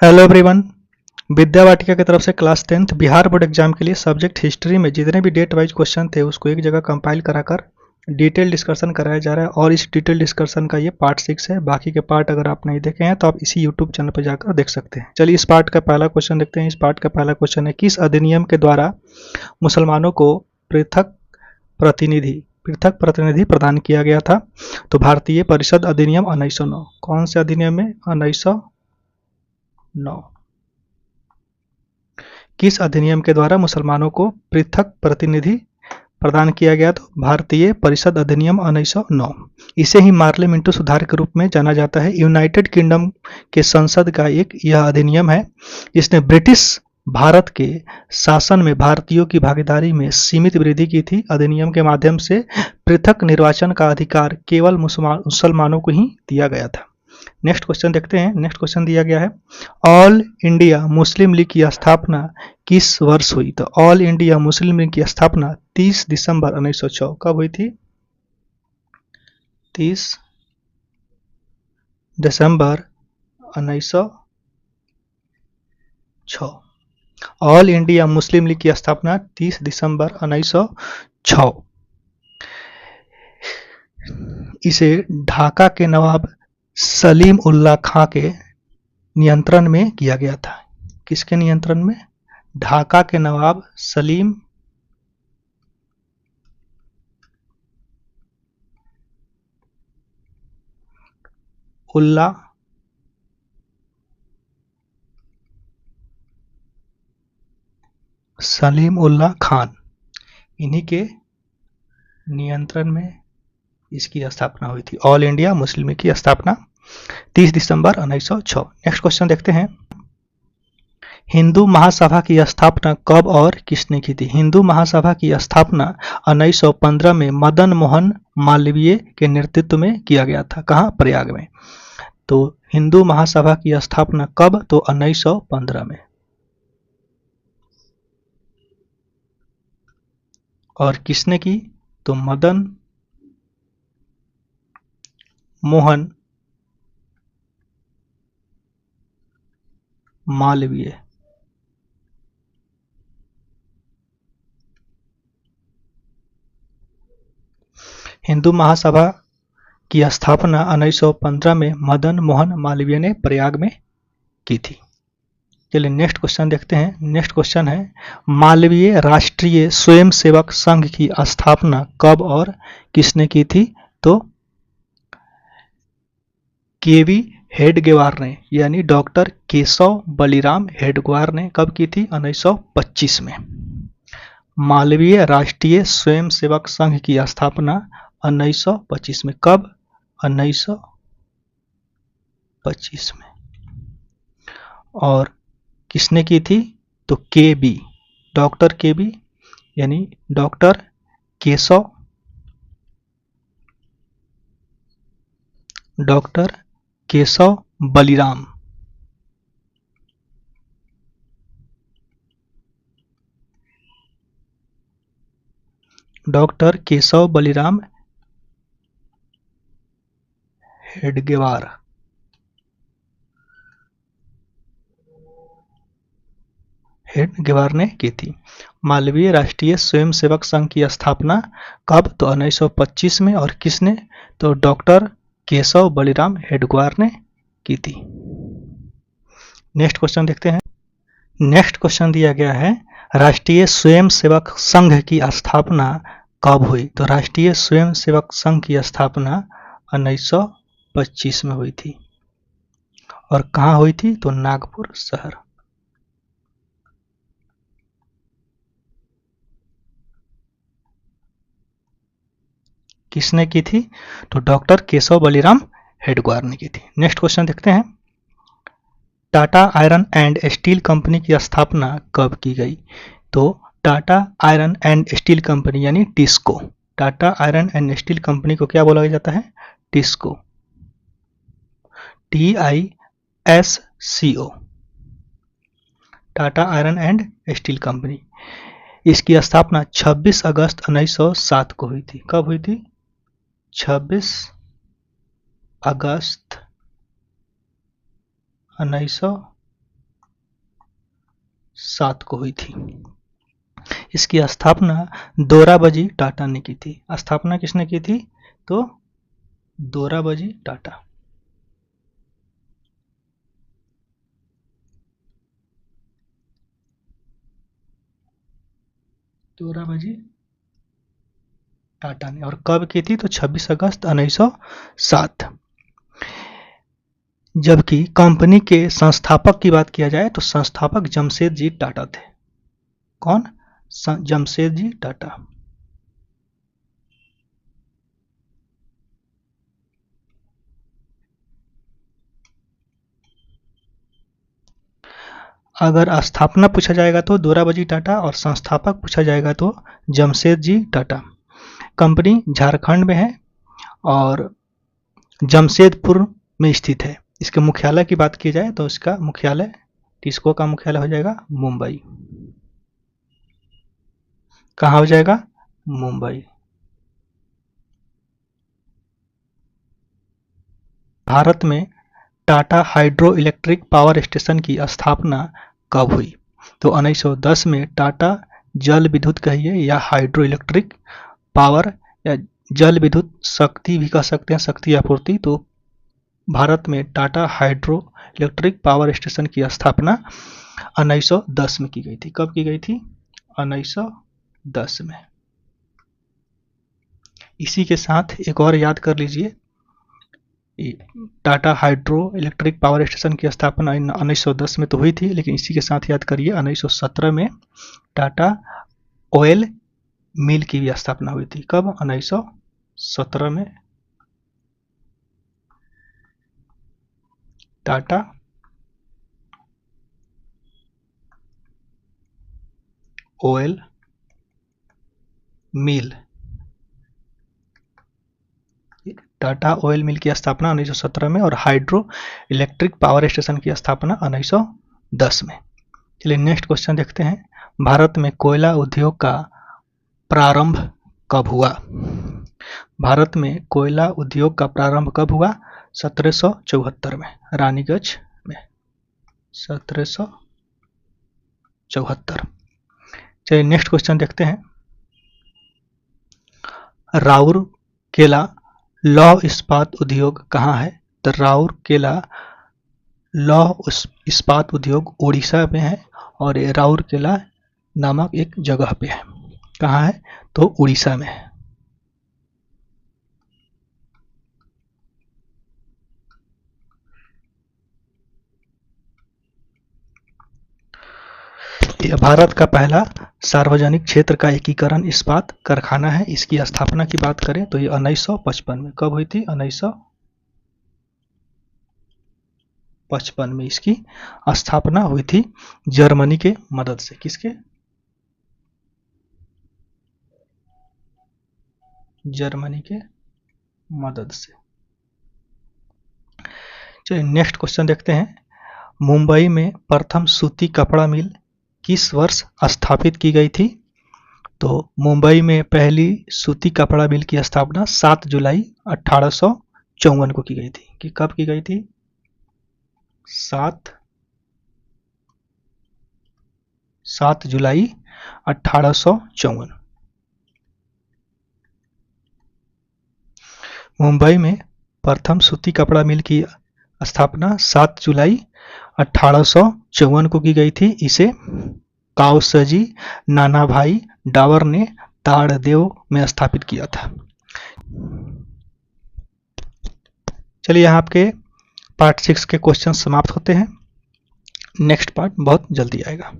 Hello everyone. विद्या वाटिका की तरफ से class 10th Bihar board exam के लिए सब्जेक्ट हिस्ट्री में जितने भी डेट वाइज क्वेश्चन थे उसको एक जगह कंपाइल कराकर डिटेल डिस्कशन कराया जा रहा है और इस डिटेल डिस्कशन का ये पार्ट 6 है। बाकी के पार्ट अगर आप नहीं देखे हैं तो आप इसी यूट्यूब चैनल पर जाकर देख सकते हैं। चलिए इस पार्ट का पहला क्वेश्चन देखते हैं। इस पार्ट का पहला क्वेश्चन है, किस अधिनियम के द्वारा मुसलमानों को पृथक प्रतिनिधि प्रदान किया गया था? तो भारतीय परिषद अधिनियम 1909। कौन से अधिनियम में? 1909। किस अधिनियम के द्वारा मुसलमानों को पृथक प्रतिनिधि प्रदान किया गया? तो भारतीय परिषद अधिनियम 1909। इसे ही मार्ले मिंटो सुधार के रूप में जाना जाता है। यूनाइटेड किंगडम के संसद का एक यह अधिनियम है जिसने ब्रिटिश भारत के शासन में भारतीयों की भागीदारी में सीमित वृद्धि की थी। अधिनियम के माध्यम से पृथक निर्वाचन का अधिकार केवल मुसलमानों को ही दिया गया था। नेक्स्ट क्वेश्चन देखते हैं। नेक्स्ट क्वेश्चन दिया गया है, ऑल इंडिया मुस्लिम लीग की स्थापना किस वर्ष हुई? तो ऑल इंडिया मुस्लिम लीग की स्थापना 30 दिसंबर 1906 कब हुई थी? 30 दिसंबर 1906। ऑल इंडिया मुस्लिम लीग की स्थापना 30 दिसंबर 1906। इसे ढाका के नवाब सलीम उल्लाह खां के नियंत्रण में किया गया था। किसके नियंत्रण में? ढाका के नवाब सलीम उल्लाह खान, इन्हीं के नियंत्रण में इसकी स्थापना हुई थी। ऑल इंडिया मुस्लिम लीग की स्थापना 30 दिसंबर 1906। नेक्स्ट क्वेश्चन देखते हैं, हिंदू महासभा की स्थापना कब और किसने की थी? हिंदू महासभा की स्थापना 1915 में मदन मोहन मालवीय के नेतृत्व में किया गया था। कहाँ? प्रयाग में। तो हिंदू महासभा की स्थापना कब? तो 1915 में। और किसने की? तो मदन मोहन मालवीय। हिंदू महासभा की स्थापना 1915 में मदन मोहन मालवीय ने प्रयाग में की थी। चलिए नेक्स्ट क्वेश्चन देखते हैं। नेक्स्ट क्वेश्चन है, मालवीय राष्ट्रीय स्वयंसेवक संघ की स्थापना कब और किसने की थी? तो केवी हेडगेवार ने, यानी डॉक्टर केशव बलिराम हेडगेवार ने कब की थी? 1925 में। मालवीय राष्ट्रीय स्वयंसेवक संघ की स्थापना 1925 में। कब? 1925 में। और किसने की थी? तो केबी, डॉक्टर केबी यानी डॉक्टर केशव बलिराम डॉक्टर केशव बलिराम हेडगेवार ने की थी। मालवीय राष्ट्रीय स्वयंसेवक संघ की स्थापना कब? तो 1925 में। और किसने? तो डॉक्टर केशव बलिराम हेडगेवार ने की थी। नेक्स्ट क्वेश्चन देखते हैं। नेक्स्ट क्वेश्चन दिया गया है, राष्ट्रीय स्वयंसेवक संघ की स्थापना कब हुई? तो राष्ट्रीय स्वयंसेवक संघ की स्थापना 1925 में हुई थी। और कहाँ हुई थी? तो नागपुर शहर। किसने की थी? तो डॉक्टर केशव बलिराम हेडगेवार ने की थी। नेक्स्ट क्वेश्चन देखते हैं, Tata iron and steel company की स्थापना कब की गई? तो Tata iron and steel company यानी TISCO, Tata iron and steel company को क्या बोला जाता है? TISCO, TISCO, Tata iron and steel company. इसकी स्थापना 26 अगस्त 1907 को हुई थी। कब हुई थी? 26 अगस्त 1907 1907 को हुई थी। इसकी स्थापना दोराबजी टाटा ने की थी। स्थापना किसने की थी? तो दोराबजी टाटा। दोराबजी टाटा ने। और कब की थी? तो 26 अगस्त 1907। जबकि कंपनी के संस्थापक की बात किया जाए तो संस्थापक जमशेदजी टाटा थे। कौन? जमशेदजी टाटा। अगर स्थापना पूछा जाएगा तो दोराबजी टाटा और संस्थापक पूछा जाएगा तो जमशेदजी टाटा। कंपनी झारखंड में है और जमशेदपुर में स्थित है। इसके मुख्यालय की बात की जाए तो इसका मुख्यालय, टिस्को का मुख्यालय हो जाएगा मुंबई। कहाँ हो जाएगा? मुंबई। भारत में Tata hydro electric power station की स्थापना कब हुई? तो 1910 में टाटा जल विद्युत कहिए या हाइड्रो इलेक्ट्रिक पावर या जल विद्युत शक्ति भी कह सकते हैं, शक्ति आपूर्ति। तो भारत में Tata hydro electric power station की स्थापना 1910 में की गई थी। कब की गई थी? 1910 में। इसी के साथ एक और याद कर लीजिए, Tata hydro electric power station की स्थापना 1910 में तो हुई थी, लेकिन इसी के साथ याद करिए 1917 में टाटा ऑयल मिल की भी स्थापना हुई थी। कब? 1917 में टाटा ऑयल मिल, टाटा ऑयल मिल की स्थापना 1917 में और हाइड्रो इलेक्ट्रिक पावर स्टेशन की स्थापना 1910 में। चलिए नेक्स्ट क्वेश्चन देखते हैं। भारत में कोयला उद्योग का प्रारंभ कब हुआ? भारत में कोयला उद्योग का प्रारंभ कब हुआ? 1774 में, रानीगंज में, 1774। चलिए नेक्स्ट क्वेश्चन देखते हैं। राउरकेला लौह इस्पात उद्योग कहाँ है? तो राउरकेला लौह इस्पात उद्योग उड़ीसा में है और ये राउरकेला नामक एक जगह पे है। कहाँ है? तो उड़ीसा में है। यह भारत का पहला सार्वजनिक क्षेत्र का एकीकरण इस्पात कारखाना है। इसकी स्थापना की बात करें तो ये 1955 में। कब हुई थी? 1955 में इसकी स्थापना हुई थी जर्मनी के मदद से। किसके? जर्मनी के मदद से। चलिए नेक्स्ट क्वेश्चन देखते हैं। मुंबई में प्रथम सूती कपड़ा मिल किस वर्ष स्थापित की गई थी? तो मुंबई में पहली सूती कपड़ा मिल की स्थापना 7 जुलाई 1854 को की गई थी। कि कब की गई थी? 7 जुलाई 1854। मुंबई में प्रथम सूती कपड़ा मिल की स्थापना 7 जुलाई 1854 को की गई थी। इसे काउसजी नानाभाई डावर ने ताड़देव में स्थापित किया था। चलिए यहाँ आपके पार्ट 6 के क्वेश्चन समाप्त होते हैं। नेक्स्ट पार्ट बहुत जल्दी आएगा।